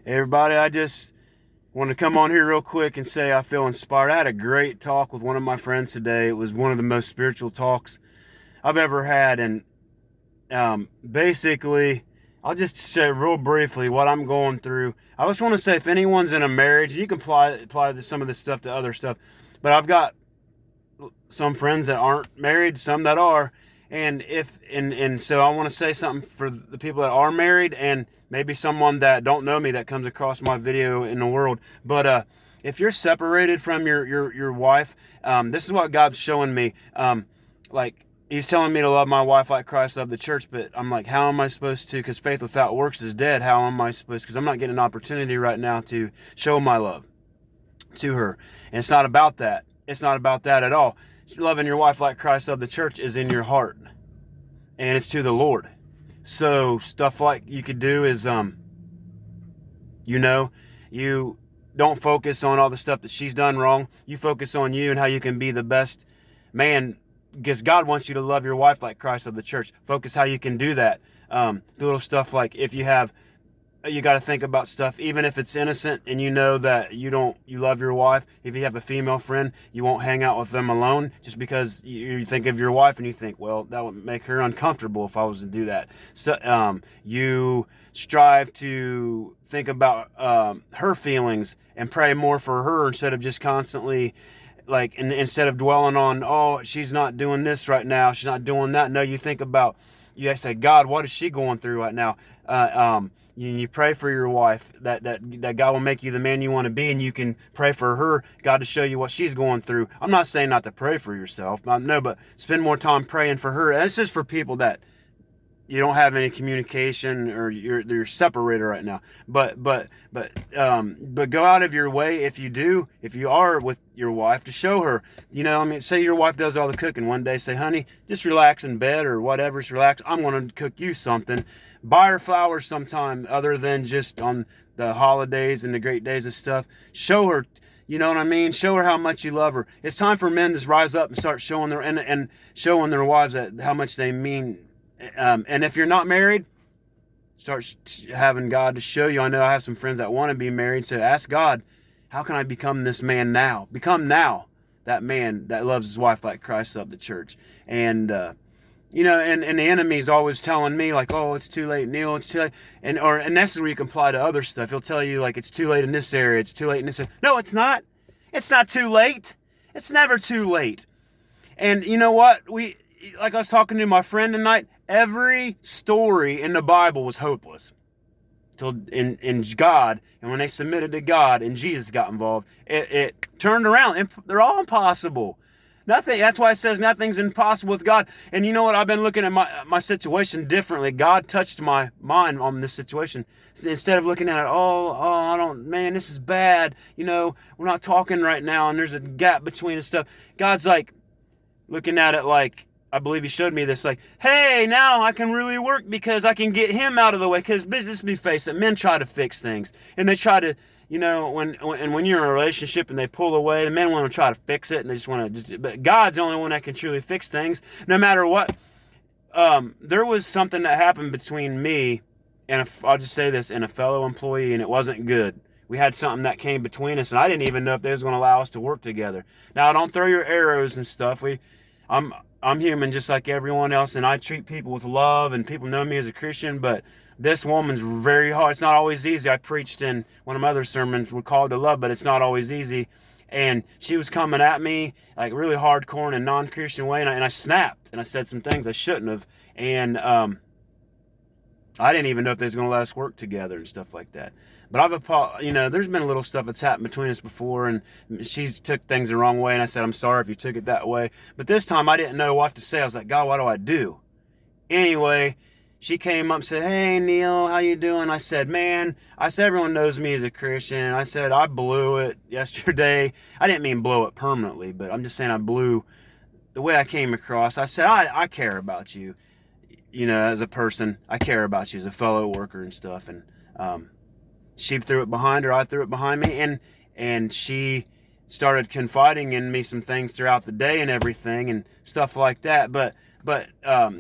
Hey everybody, I just want to come on here real quick and say I feel inspired. I had a great talk with one of my friends today. It was one of the most spiritual talks I've ever had. And basically, I'll just say real briefly what I'm going through. I just want to say if anyone's in a marriage, you can apply some of this stuff to other stuff. But I've got some friends that aren't married, some that are. And so I want to say something for the people that are married and maybe someone that don't know me that comes across my video in the world. But if you're separated from your wife, this is what God's showing me. Like He's telling me to love my wife like Christ loved the church, but I'm like, how am I supposed to? Because faith without works is dead. How am I supposed? Because I'm not getting an opportunity right now to show my love to her, and it's not about that. It's not about that at all. Loving your wife like Christ loved the church is in your heart, and it's to the Lord. So stuff like you could do is, you don't focus on all the stuff that she's done wrong. You focus on you and how you can be the best man, because God wants you to love your wife like Christ loved the church. Focus how you can do that. Do little stuff like if you got to think about stuff, even if it's innocent and you know that you love your wife. If you have a female friend, you won't hang out with them alone just because you think of your wife and you think, well, that would make her uncomfortable if I was to do that. So, you strive to think about her feelings and pray more for her instead of just constantly instead of dwelling on, oh, she's not doing this right now, she's not doing that. No, you think about, you say, God, what is she going through right now? You pray for your wife that God will make you the man you want to be, and you can pray for her, God, to show you what she's going through. I'm not saying not to pray for yourself, no, but spend more time praying for her. This is for people that you don't have any communication or you're separated right now. But go out of your way if you are with your wife to show her. Say your wife does all the cooking one day. Say, honey, just relax in bed or whatever. Just relax. I'm going to cook you something. Buy her flowers sometime other than just on the holidays and the great days and stuff. Show her. You know what I mean? Show her how much you love her. It's time for men to rise up and start showing and showing their wives that how much they mean. And if you're not married, start having God to show you. I know I have some friends that want to be married, so ask God, how can I become this man now? Become now that man that loves his wife like Christ loved the church. And and the enemy's always telling me like, oh, it's too late, Neil, it's too late. And that's where you can apply to other stuff. He'll tell you like, it's too late in this area, it's too late in this area. No, it's not. It's not too late. It's never too late. And you know what? Like I was talking to my friend tonight, every story in the Bible was hopeless till in God, and when they submitted to God and Jesus got involved, it turned around, and they're all impossible. Nothing. That's why it says nothing's impossible with God. And you know what? I've been looking at my situation differently. God touched my mind on this situation. Instead of looking at it, man, this is bad. We're not talking right now, and there's a gap between us stuff. God's like looking at it like, I believe he showed me this, like, hey, now I can really work because I can get him out of the way. Because let's be face it, men try to fix things, and they try to, when you're in a relationship and they pull away, the men want to try to fix it, and they just want to. But God's the only one that can truly fix things, no matter what. There was something that happened between me and I'll just say this, and a fellow employee, and it wasn't good. We had something that came between us, and I didn't even know if they was going to allow us to work together. Now, don't throw your arrows and stuff. I'm human just like everyone else, and I treat people with love, and people know me as a Christian, but this woman's very hard. It's not always easy. I preached in one of my other sermons, we're called to love, but it's not always easy. And she was coming at me like really hardcore in a non-Christian way, and I snapped, and I said some things I shouldn't have, and I didn't even know if they was going to let us work together and stuff like that. But there's been a little stuff that's happened between us before, and she's took things the wrong way, and I said, I'm sorry if you took it that way. But this time I didn't know what to say. I was like, God, what do I do? Anyway, she came up and said, hey, Neil, how you doing? I said, everyone knows me as a Christian. I said, I blew it yesterday. I didn't mean blow it permanently, but I'm just saying I blew the way I came across. I said, I care about you, as a person. I care about you as a fellow worker and stuff. And she threw it behind her, I threw it behind me, and she started confiding in me some things throughout the day and everything and stuff like that. But But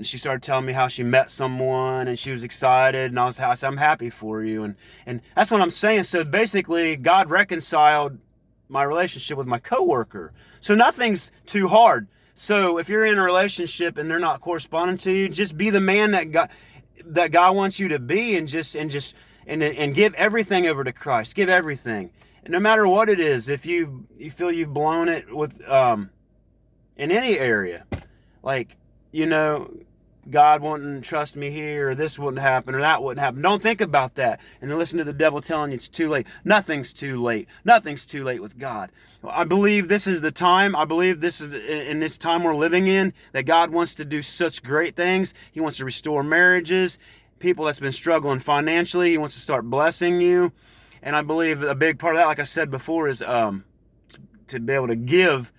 she started telling me how she met someone and she was excited, and I said, I'm happy for you. And that's what I'm saying. So basically, God reconciled my relationship with my coworker. So nothing's too hard. So if you're in a relationship and they're not corresponding to you, just be the man that God wants you to be, and give everything over to Christ. Give everything. And no matter what it is, if you feel you've blown it with in any area, like, God wouldn't trust me here, or this wouldn't happen, or that wouldn't happen. Don't think about that and then listen to the devil telling you it's too late. Nothing's too late. Nothing's too late with God. I believe this is the time. I believe this is in this time we're living in, that God wants to do such great things. He wants to restore marriages. People that's been struggling financially, He wants to start blessing you. And I believe a big part of that, like I said before, is to be able to give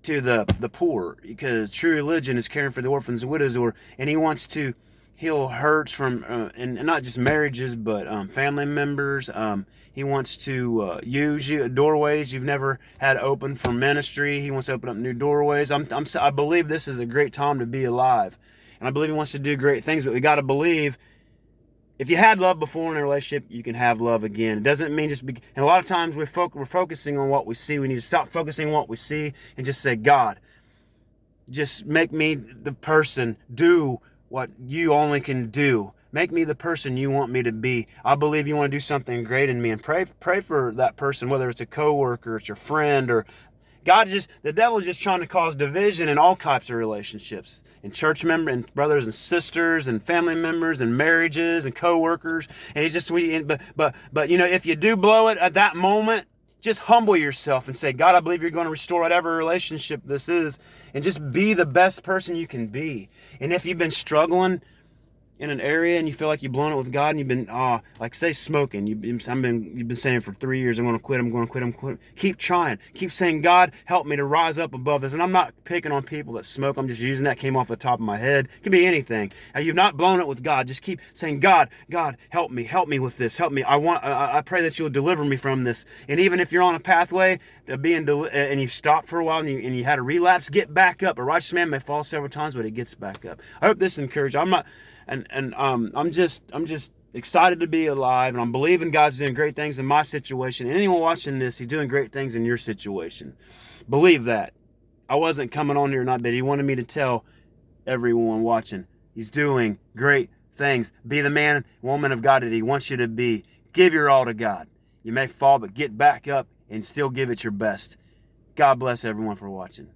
to the poor, because true religion is caring for the orphans and widows, and He wants to heal hurts from and not just marriages, but family members. He wants to use you doorways you've never had open for ministry. He wants to open up new doorways. I believe this is a great time to be alive, and I believe He wants to do great things. But we got to believe, if you had love before in a relationship, you can have love again. It doesn't mean and a lot of times we're focusing on what we see. We need to stop focusing on what we see and just say, God, just make me the person, do what you only can do. Make me the person you want me to be. I believe you want to do something great in me, and pray for that person, whether it's a coworker, it's your friend, or the devil is just trying to cause division in all types of relationships, in church members and brothers and sisters and family members and marriages and coworkers. And he's just, but if you do blow it at that moment, just humble yourself and say, God, I believe you're going to restore whatever relationship this is, and just be the best person you can be. And if you've been struggling in an area and you feel like you've blown it with God, and you've been, like say smoking, you've been saying for 3 years, I'm going to quit. Keep trying. Keep saying, God, help me to rise up above this. And I'm not picking on people that smoke. I'm just using that, came off the top of my head. It can be anything. Now, you've not blown it with God. Just keep saying, God, help me with this. Help me. I pray that you'll deliver me from this. And even if you're on a pathway to being, and you've stopped for a while and you had a relapse, get back up. A righteous man may fall several times, but he gets back up. I hope this encourages. I'm just excited to be alive, and I'm believing God's doing great things in my situation. And anyone watching this, He's doing great things in your situation. Believe that. I wasn't coming on here not, but He wanted me to tell everyone watching, He's doing great things. Be the man, woman of God that He wants you to be. Give your all to God. You may fall, but get back up and still give it your best. God bless everyone for watching.